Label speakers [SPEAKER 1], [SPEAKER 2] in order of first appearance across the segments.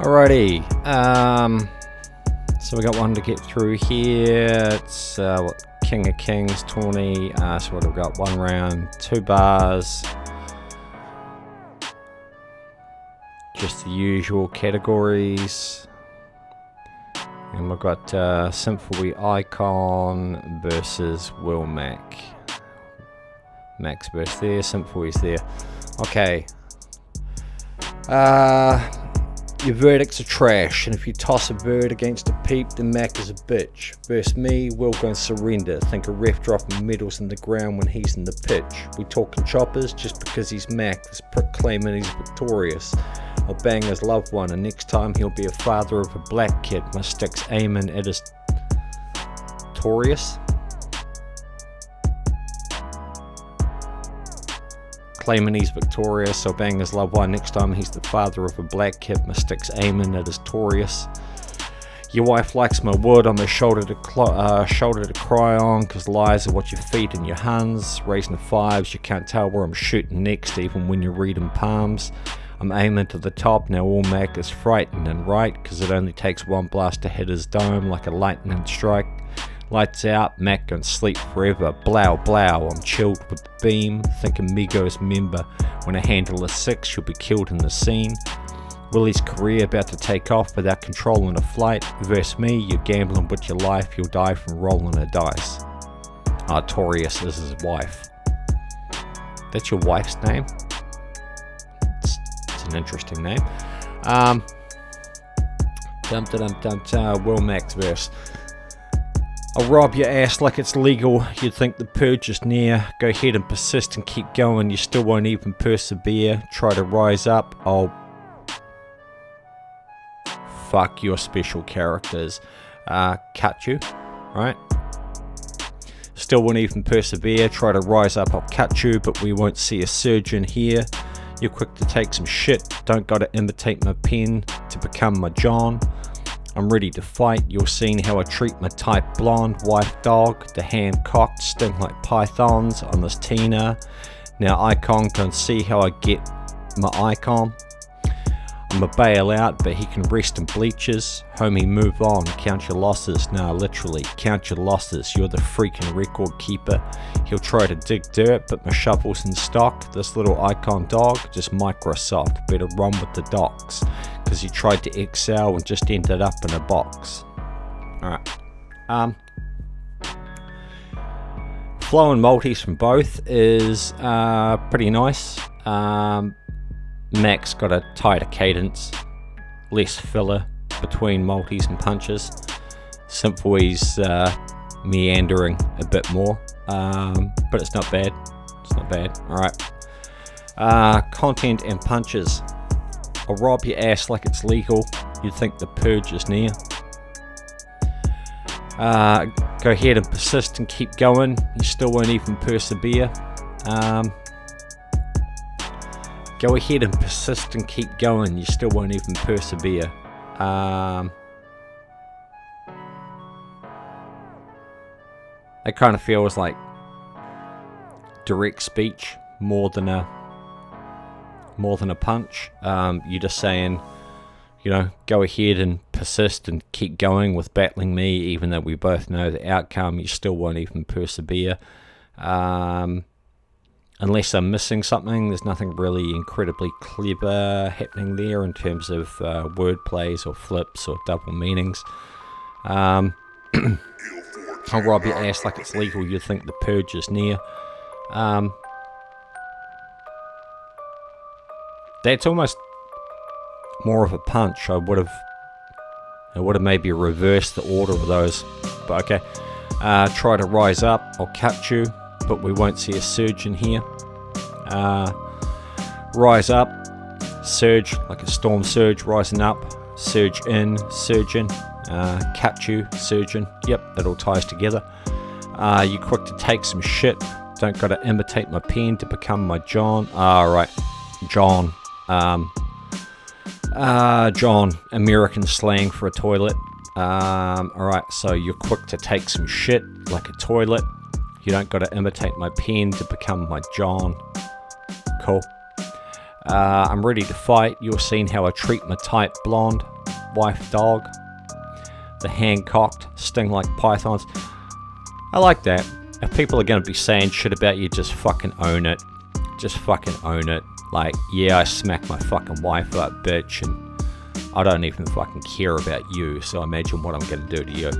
[SPEAKER 1] Alrighty, so we got one to get through here. It's what, King of Kings, Tawny. So what, we've got 1 round, 2 bars, just the usual categories, and we've got SImphiwe Icon versus Will Mac. Mac's versus there, SImphiwe's there. Okay. Your verdicts are trash, and if you toss a bird against a peep, then Mac is a bitch. Versus me, Will gon' surrender. Think a ref dropping medals in the ground when he's in the pitch. We talking choppers just because he's Mac. This prick claiming he's victorious. I'll bang his loved one, and next time he'll be a father of a black kid. My stick's aiming at his Taurus. Claiming he's victorious, so bang his loved one. Next time he's the father of a black kid. My stick's aiming at his Taurus. Your wife likes my wood. I'm a shoulder to cry on, cause lies are what you feed in your hands. Raising the 5s, you can't tell where I'm shooting next, even when you're reading palms. I'm aiming to the top, now all Mac is frightened and right, cause it only takes 1 blast to hit his dome like a lightning strike. Lights out, Mac gon' sleep forever. Blow, blow, I'm chilled with the beam. Think Amigos member. When I handle a 6, you'll be killed in the scene. Willie's career about to take off without controlling a flight. Versus me, you're gambling with your life. You'll die from rolling a dice. Taurus is his wife. That's your wife's name? It's an interesting name. Will Mac's verse. I'll rob your ass like it's legal. You'd think the purge is near. Go ahead and persist and keep going. You still won't even persevere. Try to rise up. I'll fuck your special characters. Cut you. Right? Still won't even persevere. Try to rise up. I'll cut you. But we won't see a surgeon here. You're quick to take some shit. Don't gotta imitate my pen to become my John. I'm ready to fight. You're seeing how I treat my type blonde wife dog. The hand cocked, sting like pythons on this Tina. Now Icon can see how I get my icon. I'm a bail out, but he can rest in bleachers. Homie, move on, count your losses. Nah, literally, count your losses. You're the freaking record keeper. He'll try to dig dirt, but my shovel's in stock. This little Icon dog, just Microsoft. Better run with the docs. Because he tried to excel and just ended up in a box. Alright. Flow and multis from both is pretty nice. Mac's got a tighter cadence, less filler between multis and punches. SImphiwe's meandering a bit more, but it's not bad. It's not bad. Alright. Content and punches. I'll rob your ass like it's legal. You'd think the purge is near. Go ahead and persist and keep going. You still won't even persevere. Go ahead and persist and keep going. You still won't even persevere. It kind of feels like direct speech more than a punch. You're just saying, you know, go ahead and persist and keep going with battling me, even though we both know the outcome. You still won't even persevere. Unless I'm missing something, there's nothing really incredibly clever happening there in terms of word plays or flips or double meanings. I'll rob your ass like it's legal. You think the purge is near. That's almost more of a punch. I would have maybe reversed the order of those, but okay. Try to rise up. I'll cut you, but we won't see a surgeon here. Rise up, surge like a storm surge, rising up, surge in, surgeon, cut you, surgeon. Yep, that all ties together. You quick to take some shit. Don't gotta imitate my pen to become my John. Right, John. John, American slang for a toilet. Alright, so you're quick to take some shit like a toilet. You don't gotta imitate my pen to become my John. Cool. I'm ready to fight. You've seen how I treat my tight blonde wife dog. The hand cocked, sting like pythons. I like that. If people are going to be saying shit about you, just fucking own it. Just fucking own it. Like, yeah, I smacked my fucking wife up, bitch, and I don't even fucking care about you, so imagine what I'm going to do to you.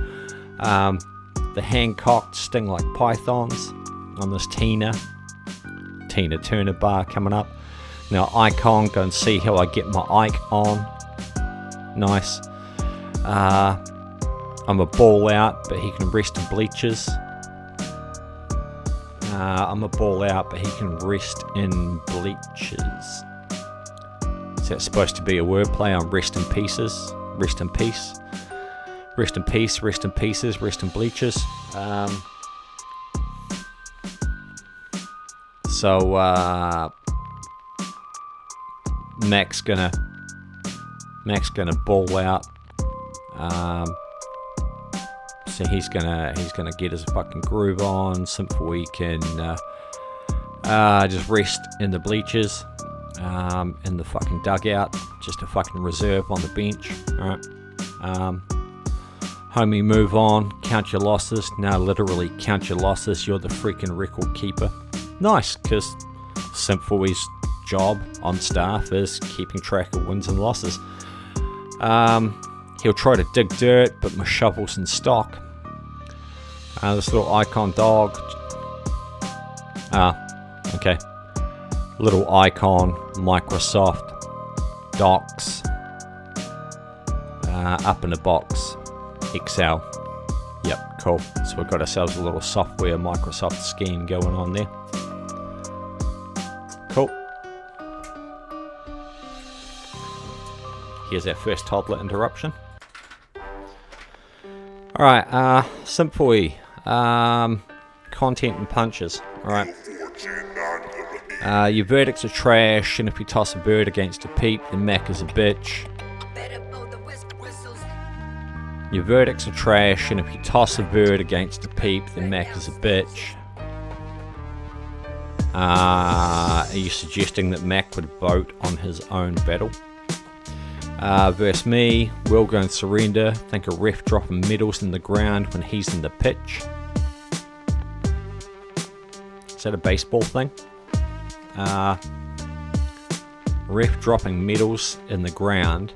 [SPEAKER 1] The hand cocked, sting like pythons on this Tina Turner bar coming up. Now, Icon, go and see how I get my Ike on. Nice. I'm a ball out, but he can rest in bleachers. I'm a ball out, but he can rest in bleachers. Is that supposed to be a wordplay on rest in pieces? Rest in peace? Rest in peace, rest in pieces, rest in bleachers. So Mac's gonna ball out. So he's gonna get his fucking groove on. SImphiwe can just rest in the bleachers, in the fucking dugout, just a fucking reserve on the bench. All right. Homie, move on. Count your losses. No, literally count your losses. You're the freaking record keeper. Nice, because SImphiwe's job on staff is keeping track of wins and losses. He'll try to dig dirt, but my shovel's in stock. This little Icon dog. Okay. Little Icon, Microsoft, Docs, up in the box, Excel. Yep, cool. So we've got ourselves a little software Microsoft scheme going on there. Cool. Here's our first toddler interruption. Alright, SImphiwe. Content and punches. Alright. Your verdicts are trash, and if you toss a bird against a peep, then Mac is a bitch. Your verdicts are trash, and if you toss a bird against a peep, then Mac is a bitch. Are you suggesting that Mac would vote on his own battle? Verse me, will go and surrender. Think a ref dropping medals in the ground when he's in the pitch. Is that a baseball thing? Ref dropping medals in the ground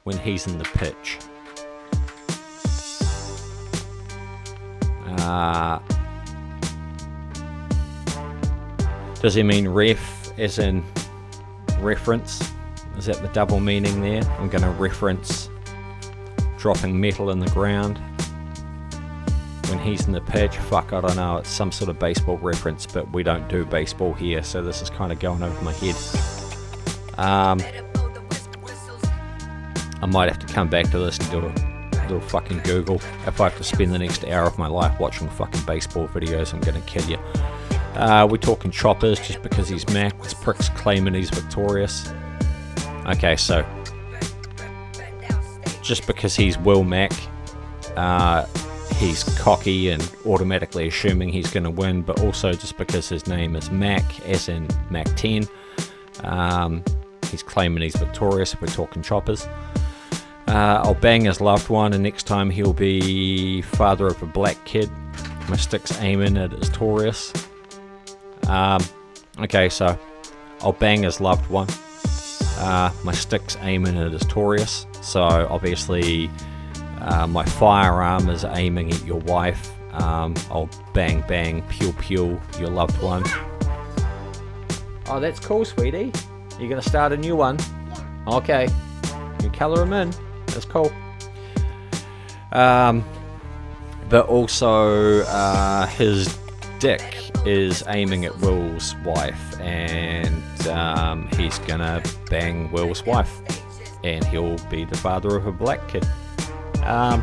[SPEAKER 1] when he's in the pitch. Does he mean ref as in reference? Is that the double meaning there? I'm going to reference dropping metal in the ground when he's in the pitch. Fuck, I don't know. It's some sort of baseball reference, but we don't do baseball here, so this is kind of going over my head. I might have to come back to this and do a little fucking Google. If I have to spend the next hour of my life watching fucking baseball videos, I'm going to kill you. We're talking choppers just because he's Mac. This prick's claiming he's victorious. Okay, so just because he's Will Mac, he's cocky and automatically assuming he's going to win, but also just because his name is Mac, as in Mac 10, he's claiming he's victorious if we're talking choppers. I'll bang his loved one, and next time he'll be father of a black kid. My stick's aiming at his Taurus. Okay, so I'll bang his loved one. My stick's aiming at his Taurus, so obviously my firearm is aiming at your wife. I'll bang bang, pew pew, your loved one. Oh, that's cool, sweetie. You're gonna start a new one? Yeah. Okay. You colour him in. That's cool. But also his dick is aiming at Will's wife, and he's gonna bang Will's wife, and he'll be the father of a black kid. I'm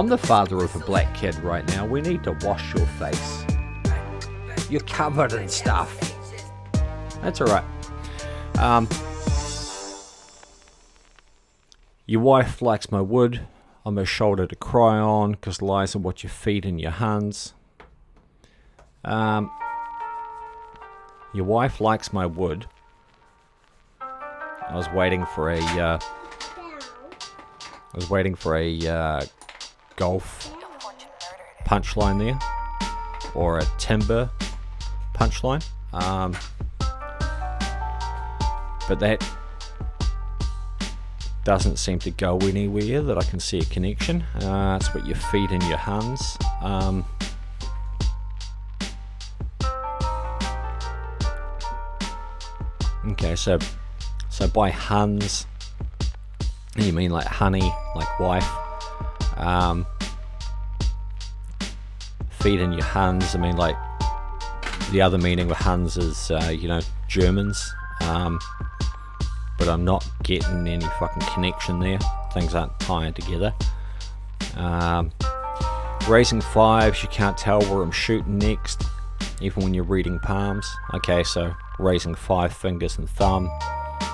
[SPEAKER 1] the father of a black kid right now. We need to wash your face. You're covered in stuff. That's alright. Your wife likes my wood. I'm her shoulder to cry on, 'cause lies are what you feed in your hands. Your wife likes my wood. I was waiting for a golf punchline there, or a timber punchline, but that doesn't seem to go anywhere that I can see a connection. It's what your feet and your hands. Okay, so by Hans, you mean like honey, like wife. Feet in your hands, I mean like the other meaning of Hans is Germans. But I'm not getting any fucking connection there. Things aren't tying together. Raising fives, you can't tell where I'm shooting next, even when you're reading palms. Okay, so raising 5 fingers and thumb,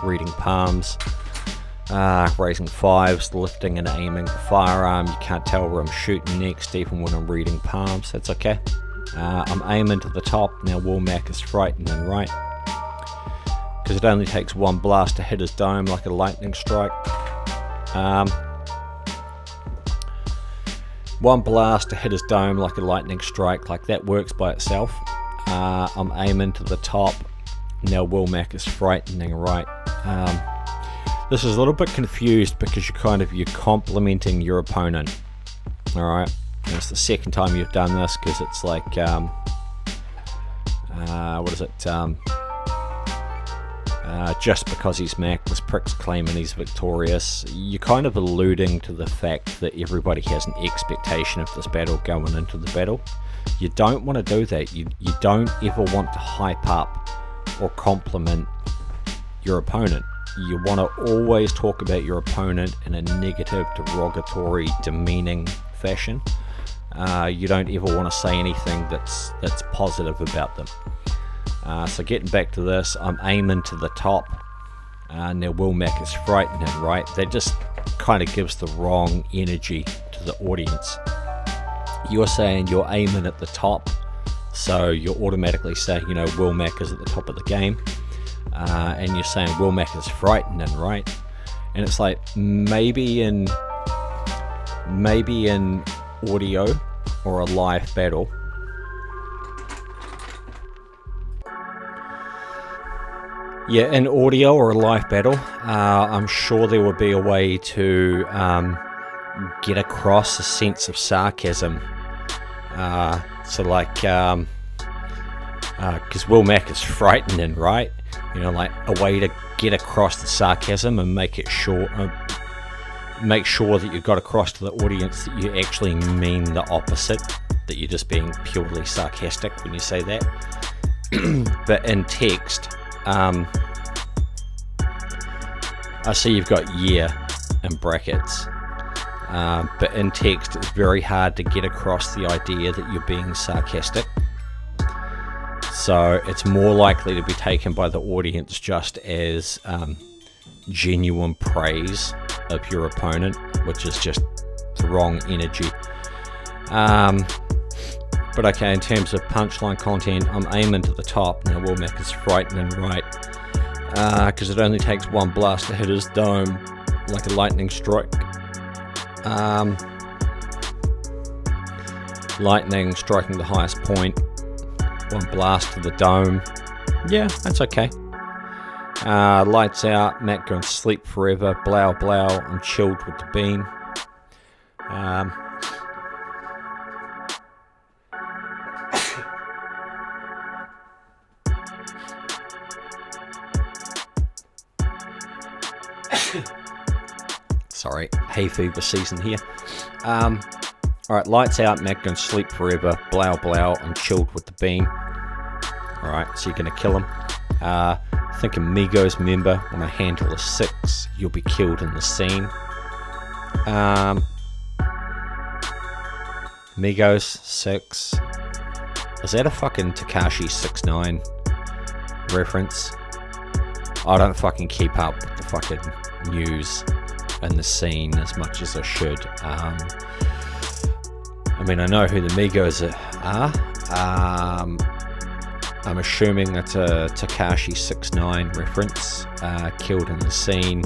[SPEAKER 1] reading palms, raising fives, lifting and aiming the firearm. You can't tell where I'm shooting next, even when I'm reading palms. That's okay. I'm aiming to the top. Now Woolmac is frightened and right, because it only takes 1 blast to hit his dome like a lightning strike. 1 blast to hit his dome like a lightning strike, like that works by itself. I'm aiming to the top. Now Woolmac is frightening right. This is a little bit confused because you're complimenting your opponent. Alright, it's the second time you've done this, because it's like, what is it? Just because he's Mac, this prick's claiming he's victorious. You're kind of alluding to the fact that everybody has an expectation of this battle going into the battle. You don't want to do that. You don't ever want to hype up or compliment your opponent. You want to always talk about your opponent in a negative, derogatory, demeaning fashion. You don't ever want to say anything that's positive about them. So getting back to this, I'm aiming to the top. Now Woolmac is frightening, right? That just kind of gives the wrong energy to the audience. You're saying you're aiming at the top, so you're automatically saying, Woolmac is at the top of the game. And you're saying Woolmac is frightening, right? And it's like, maybe in audio or a live battle, yeah, in audio or a live battle, I'm sure there would be a way to get across a sense of sarcasm. So like, because Woolmac is frightening, right? Like a way to get across the sarcasm and make sure that you got across to the audience that you actually mean the opposite, that you're just being purely sarcastic when you say that. But in text, I see you've got yeah in brackets, but in text it's very hard to get across the idea that you're being sarcastic. So it's more likely to be taken by the audience just as genuine praise of your opponent, which is just the wrong energy. But okay, in terms of punchline content, I'm aiming to the top. Now Woolmac is frightening right, because it only takes 1 blast to hit his dome like a lightning strike. Lightning striking the highest point. 1 blast to the dome. Yeah, that's okay. Lights out. Matt going to sleep forever. Blow, blow. I'm chilled with the beam. Sorry, hay fever season here. Alright, lights out, Mac going to sleep forever. Blow, blow, I'm chilled with the beam. Alright, so you're going to kill him. Think Amigos member, when I handle a 6, you'll be killed in the scene. Amigos 6. Is that a fucking Tekashi 6ix9ine reference? I don't fucking keep up with the fucking news and the scene as much as I should. I mean, I know who the Migos are. I'm assuming that's a Tekashi 6ix9ine reference. Killed in the scene.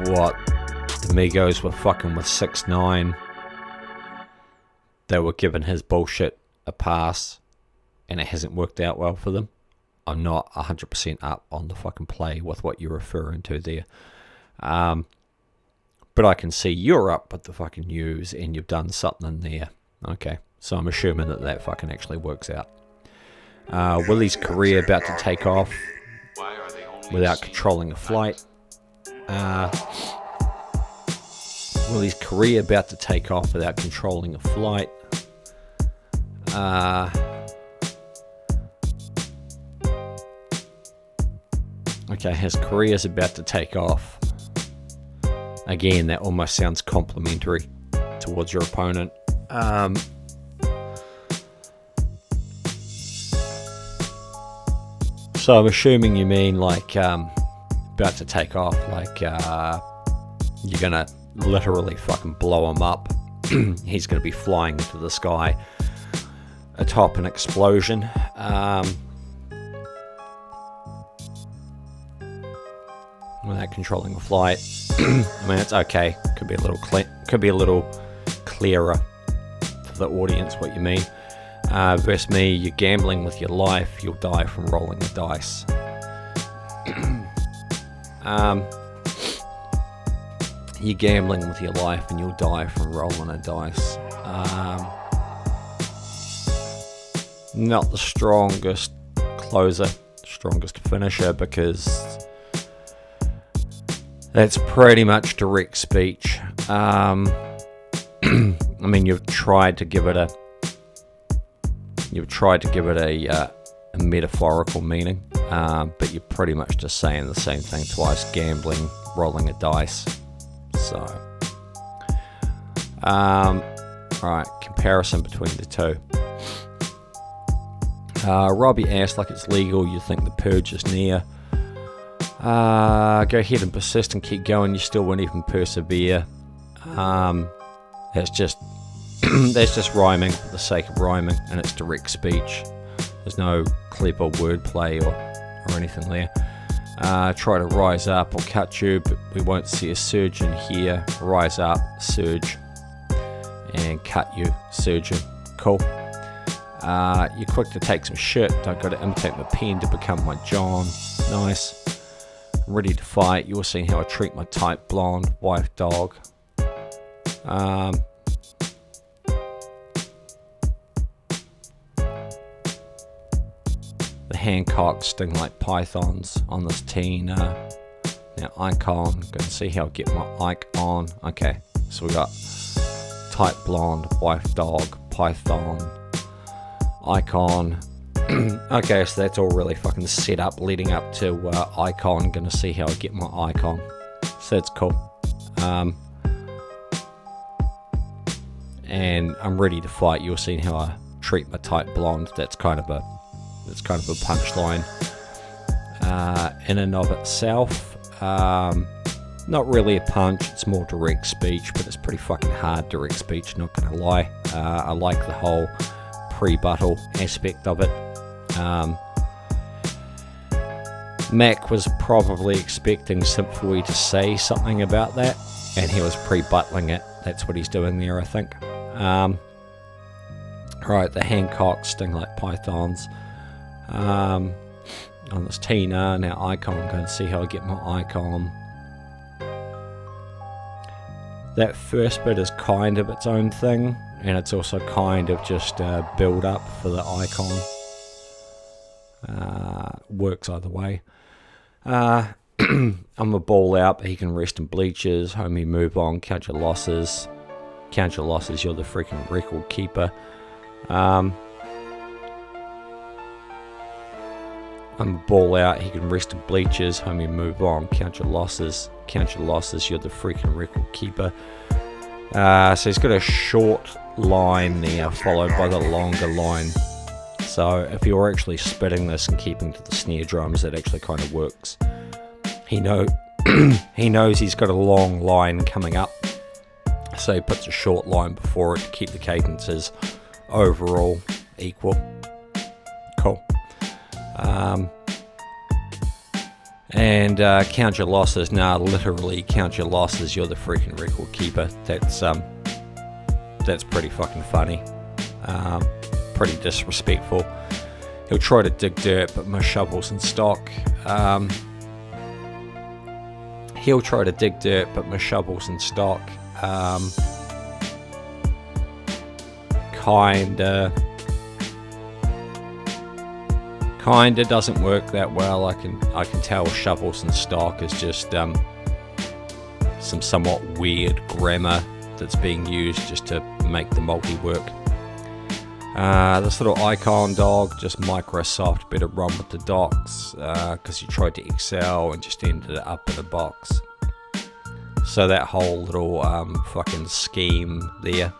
[SPEAKER 1] What? The Migos were fucking with 6ix9ine. They were giving his bullshit a pass, and it hasn't worked out well for them. I'm not 100% up on the fucking play with what you're referring to there. But I can see you're up with the fucking news and you've done something there. Okay, so I'm assuming that fucking actually works out. Willie's career about to take off without controlling a flight. Willie's career about to take off without controlling a flight. Okay, his career's about to take off. Again, that almost sounds complimentary towards your opponent. So I'm assuming you mean like about to take off, like you're gonna literally fucking blow him up. He's gonna be flying into the sky atop an explosion. Without controlling the flight. I mean, it's okay. Could be a little clearer for the audience what you mean. Versus me, you're gambling with your life. You'll die from rolling the dice. You're gambling with your life, and you'll die from rolling a dice. Not the strongest closer, strongest finisher, because that's pretty much direct speech. I mean, you've tried to give it a metaphorical meaning, but you're pretty much just saying the same thing twice: gambling, rolling a dice. So, alright, comparison between the two. Robbie asked, like it's legal, you think the purge is near. Go ahead and persist and keep going, you still won't even persevere. That's just that's just rhyming for the sake of rhyming, and it's direct speech. There's no clever wordplay or anything there. Try to rise up or cut you, but we won't see a surgeon here. Rise up, surge, and cut you, surgeon. Cool. You're quick to take some shit. Don't go to imitate my pen to become my John. Nice. I'm ready to fight. You're seeing how I treat my tight blonde wife dog. The Hancock sting like pythons on this teen. Now icon. Go and see how I get my icon. Okay, so we got tight blonde wife dog python icon. Okay, so that's all really fucking set up leading up to icon. Gonna see how I get my icon. So that's cool. And I'm ready to fight. You're seeing how I treat my tight blonde. That's kind of a punchline in and of itself. Not really a punch. It's more direct speech, but it's pretty fucking hard direct speech. Not gonna lie. I like the whole pre-battle aspect of it. Mac was probably expecting SImphiwe to say something about that, and he was pre-buttling it. That's what he's doing there, I think. Right, the Hancock sting like pythons. On this Tina, now icon. I'm going to see how I get my icon. That first bit is kind of its own thing, and it's also kind of just a build up for the icon. Works either way. I'm a ball out, but he can rest in bleachers. Homie, move on, count your losses. Count your losses, you're the freaking record keeper. I'm a ball out, he can rest in bleachers. Homie, move on, count your losses. Count your losses, you're the freaking record keeper. So he's got a short line there, followed by the longer line. So if you're actually spitting this and keeping to the snare drums, it actually kind of works. He knows he's got a long line coming up, so he puts a short line before it to keep the cadences overall equal. And count your losses. Nah, literally count your losses. You're the freaking record keeper. That's pretty fucking funny. Pretty disrespectful. He'll try to dig dirt, but my shovel's in stock. He'll try to dig dirt, but my shovel's in stock. Kinda doesn't work that well. I can tell shovels in stock is just some somewhat weird grammar that's being used just to make the multi work. This little icon dog, just Microsoft, better run with the docs, because he tried to excel and just ended up in a box. So that whole little fucking scheme there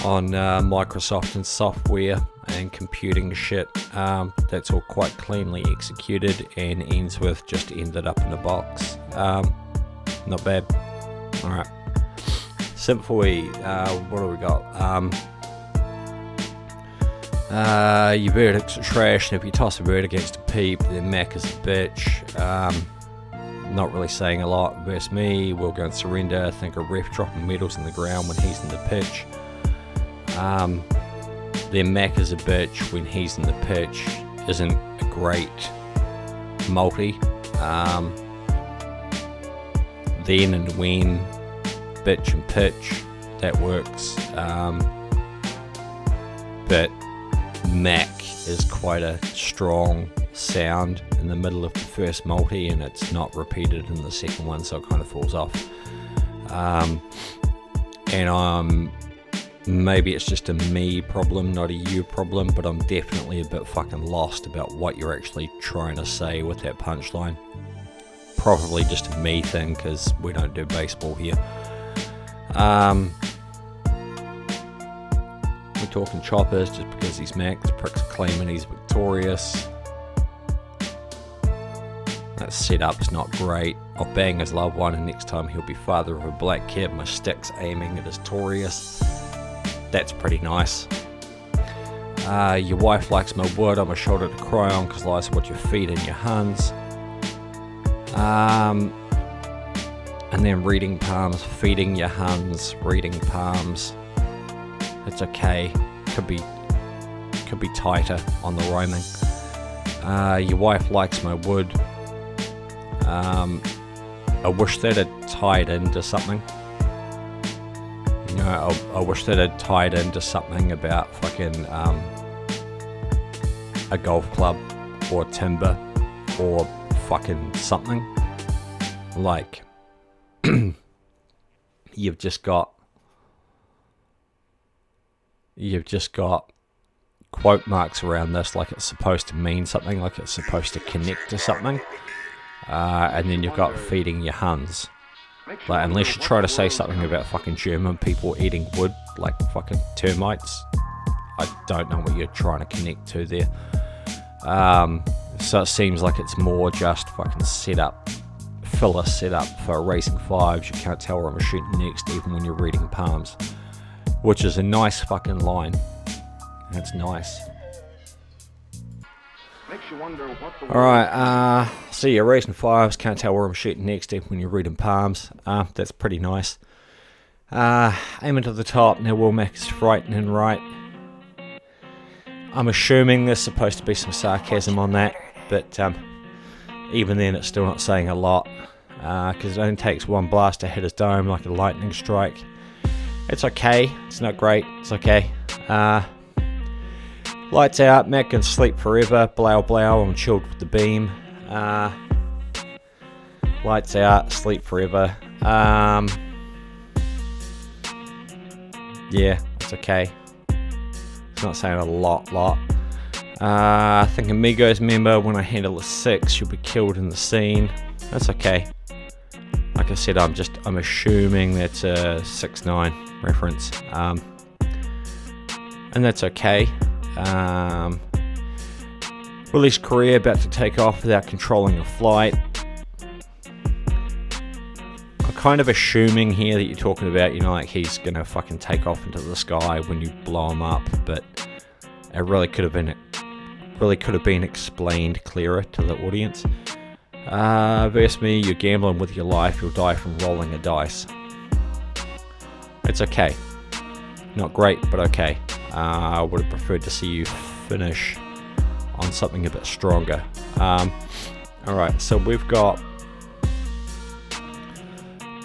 [SPEAKER 1] on Microsoft and software and computing shit, that's all quite cleanly executed and ends with just ended up in a box. Not bad. Alright. SImphiwe, what do we got? Your verdicts are trash, and if you toss a bird against a peep, then Mac is a bitch. Not really saying a lot. Versus me, we'll go and surrender. I think a ref dropping medals in the ground when he's in the pitch. Then Mac is a bitch when he's in the pitch isn't a great multi. Then and when, bitch and pitch, that works. But Mac is quite a strong sound in the middle of the first multi, and it's not repeated in the second one, so it kind of falls off. And maybe it's just a me problem, not a you problem, but I'm definitely a bit fucking lost about what you're actually trying to say with that punchline. Probably just a me thing, because we don't do baseball here. We're talking choppers just because he's Mac. The prick's claiming he's victorious. That setup's not great. I'll bang his loved one, and next time he'll be father of a black kid. My stick's aiming at his Taurus. That's pretty nice. Your wife likes my wood. I'm a shoulder to cry on because life's what you feed in your hands. And then reading palms, feeding your hands, reading palms. It's okay. Could be tighter on the rhyming. Your wife likes my wood. I wish that it tied into something. You know, I wish that it tied into something about fucking a golf club or timber or fucking something. Like, you've just got quote marks around this, like it's supposed to mean something, like it's supposed to connect to something. And then you've got feeding your Huns. Like, unless you try to say something about fucking German people eating wood like fucking termites, I don't know what you're trying to connect to there. So it seems like it's more just fucking filler setup for racing fives. You can't tell where I'm shooting next even when you're reading palms, which is a nice fucking line. That's nice. Alright, so you're racing fives, can't tell where I'm shooting next even when you're reading palms. That's pretty nice. Aiming to the top, now Will Mac is frightening right. I'm assuming there's supposed to be some sarcasm on that, but even then it's still not saying a lot, because it only takes one blast to hit his dome like a lightning strike. It's okay, it's not great, it's okay. Lights out, Mac can sleep forever, blow blow, I'm chilled with the beam. Lights out, sleep forever. Yeah, it's okay. It's not saying a lot. I think Amigos member, when I handle a 6, you'll be killed in the scene. That's okay. Like I said, I'm assuming that's a 6-9 reference. And that's okay. Willie's career about to take off without controlling a flight. I'm kind of assuming here that you're talking about, you know, like he's gonna fucking take off into the sky when you blow him up, but it really could have been really could have been explained clearer to the audience. Verse me, you're gambling with your life, you'll die from rolling a dice. It's okay. Not great, but okay. I would have preferred to see you finish on something a bit stronger. Alright, so we've got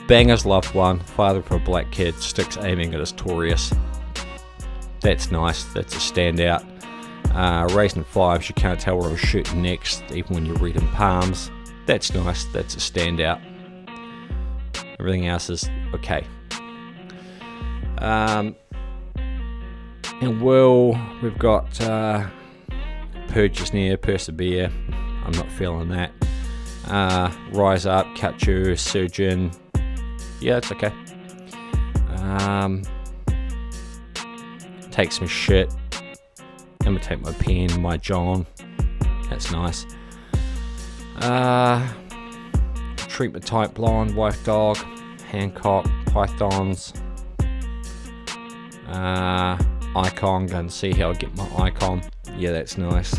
[SPEAKER 1] Banger's loved one, father of a black kid, sticks aiming at his Taurus. That's nice, that's a standout. Raising fives, you can't tell where I'm shooting next, even when you're reading palms. That's nice, that's a standout. Everything else is okay. And we've got Purchase near, Persevere. I'm not feeling that. Rise up, Catch You, Surgeon. Yeah, it's okay. Take some shit. Imitate my pen, my John. That's nice. Treatment type blonde, wife dog, Hancock, pythons. Icon, go and see how I get my icon. Yeah, that's nice.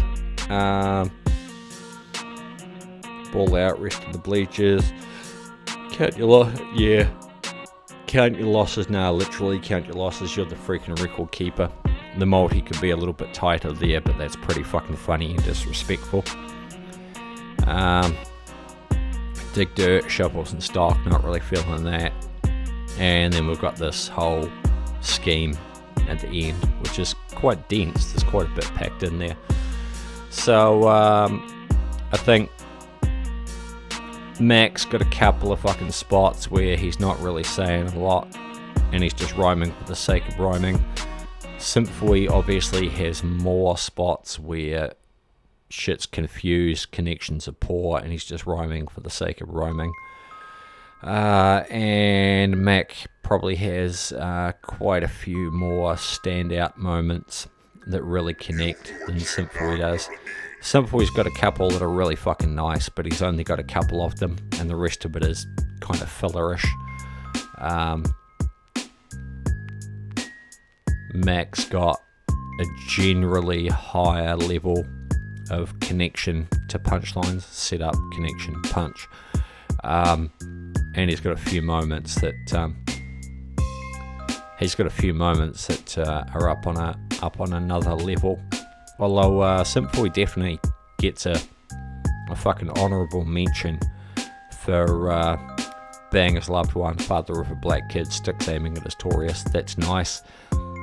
[SPEAKER 1] Ball out, rest of the bleachers. Count your count your losses. Nah, literally count your losses. You're the freaking record keeper. The multi could be a little bit tighter there, but that's pretty fucking funny and disrespectful. Dig dirt, shovels and stock, not really feeling that. And then we've got this whole scheme at the end, which is quite dense. There's quite a bit packed in there. So I think Mac's got a couple of fucking spots where he's not really saying a lot and he's just rhyming for the sake of rhyming. SImphiwe obviously has more spots where shit's confused, connections are poor, and he's just rhyming for the sake of rhyming. And Mac probably has quite a few more standout moments that really connect than SImphiwe does. SImphiwe's got a couple that are really fucking nice, but he's only got a couple of them, and the rest of it is kind of fillerish. Mac's got a generally higher level of connection to punchlines, set up, connection, punch. And he's got a few moments that are up on another level. Although SImphiwe definitely gets a fucking honourable mention for Banger's loved one, father of a black kid, sticks aiming at his Taurus. That's nice.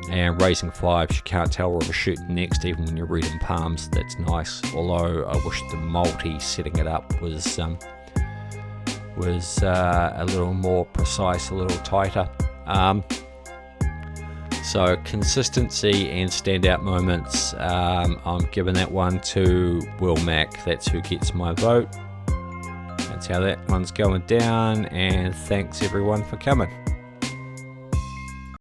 [SPEAKER 1] And raising fives, you can't tell where I'm shooting next, even when you're reading palms. That's nice. Although I wish the multi setting it up was a little more precise, a little tighter. So consistency and standout moments, I'm giving that one to Will Mac. That's who gets my vote. That's how that one's going down, and thanks everyone for coming.